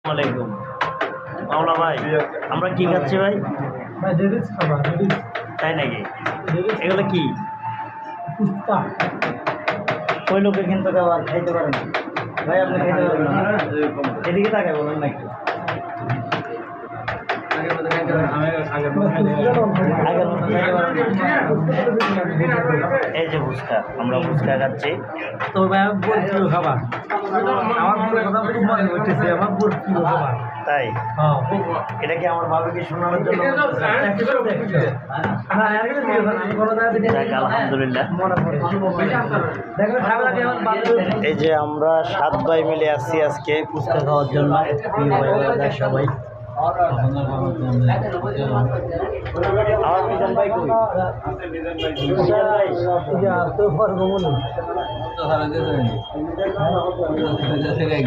আসসালামাইকুম মাওলা ভাই, আমরা কি খাচ্ছি ভাই? তাই নাকি? এগুলো কি? ওই লোকে কিন্তু খাবার খাইতে পারেন ভাই, আপনি খাইতে পারবেন না? এদিকে তাকে বলেন নাকি? এই যে ফুচকা, আমরা ফুচকা খাচ্ছি। তো ভাই আমার বোর প্রিয় খাবার, আমার বোর কথা খুব মনে করতেছে, আমার বোর প্রিয় খাবার। তাই? হ্যাঁ, এটা কি আমার বাবাকে শোনানোর জন্য? যাক, আলহামদুলিল্লাহ। এই যে আমরা 7 ভাই মিলে আসছি আজকে ফুচকা খাওয়ার জন্য। প্রিয় ভাই বোনেরা সবাই। আমার মিজান ভাই কই? মিজান ভাই তো পারবো মনে মিজান ভাই